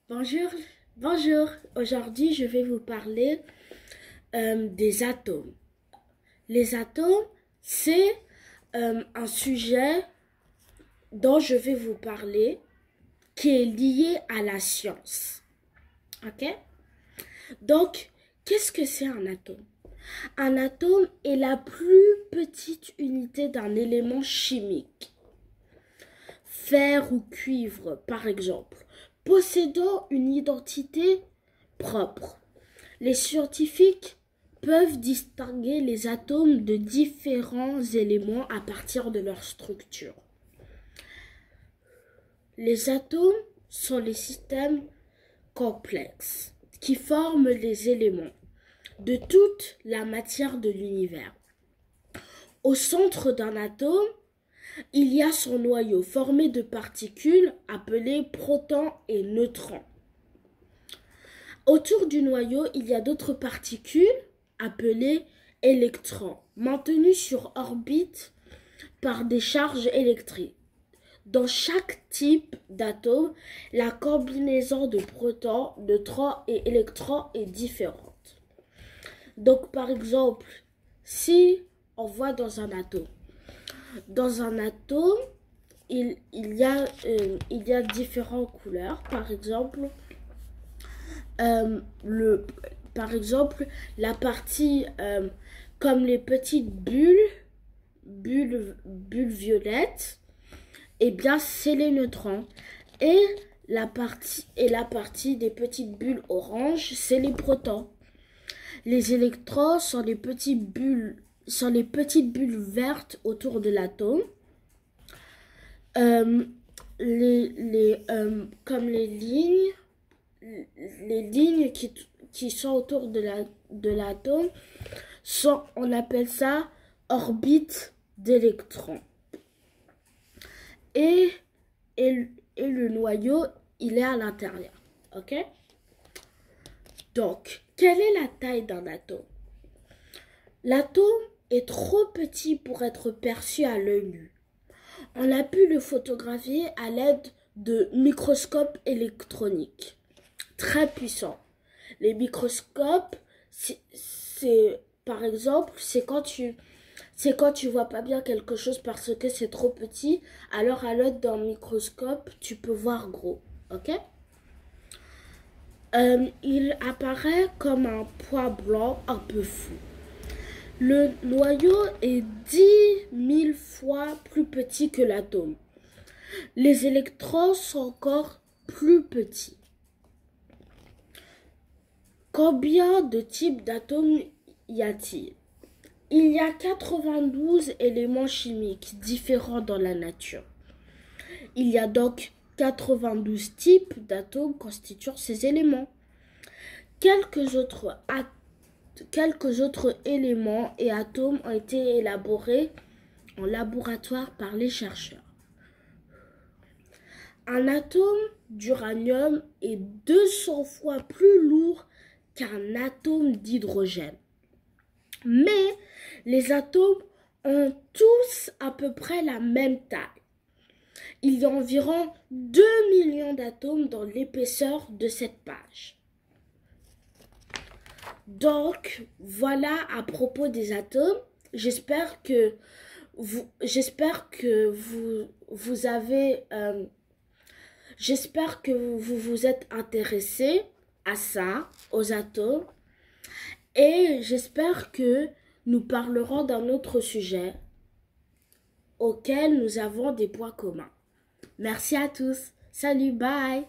Bonjour, bonjour. Aujourd'hui, je vais vous parler des atomes. Les atomes, c'est un sujet dont je vais vous parler qui est lié à la science. Ok? Donc, qu'est-ce que c'est un atome? Un atome est la plus petite unité d'un élément chimique. Fer ou cuivre, par exemple, possédant une identité propre. Les scientifiques peuvent distinguer les atomes de différents éléments à partir de leur structure. Les atomes sont les systèmes complexes qui forment les éléments de toute la matière de l'univers. Au centre d'un atome, il y a son noyau formé de particules appelées protons et neutrons. Autour du noyau, il y a d'autres particules appelées électrons, maintenues sur orbite par des charges électriques. Dans chaque type d'atome, la combinaison de protons, neutrons et électrons est différente. Donc, par exemple, si on voit dans un atome, il y a différentes couleurs. Par exemple, la partie comme les petites bulles violettes, eh bien c'est les neutrons. Et la partie des petites bulles oranges, c'est les protons. Les électrons sont les petites bulles vertes autour de l'atome. Comme les lignes qui sont autour de l'atome, on appelle ça orbite d'électrons. Et le noyau, il est à l'intérieur. Ok? Donc, quelle est la taille d'un atome? L'atome est trop petit pour être perçu à l'œil nu. On a pu le photographier à l'aide de microscopes électroniques très puissants. Les microscopes, par exemple, c'est quand tu vois pas bien quelque chose parce que c'est trop petit, alors à l'aide d'un microscope, tu peux voir gros. Ok? Il apparaît comme un point blanc un peu fou. Le noyau est 10 000 fois plus petit que l'atome. Les électrons sont encore plus petits. Combien de types d'atomes y a-t-il? Il y a 92 éléments chimiques différents dans la nature. Il y a donc 92 types d'atomes constituant ces éléments. Quelques autres éléments et atomes ont été élaborés en laboratoire par les chercheurs. Un atome d'uranium est 200 fois plus lourd qu'un atome d'hydrogène. Mais les atomes ont tous à peu près la même taille. Il y a environ 2 millions d'atomes dans l'épaisseur de cette page. Donc, voilà à propos des atomes. J'espère que vous vous êtes intéressés à ça, aux atomes. Et j'espère que nous parlerons d'un autre sujet auquel nous avons des points communs. Merci à tous. Salut, bye.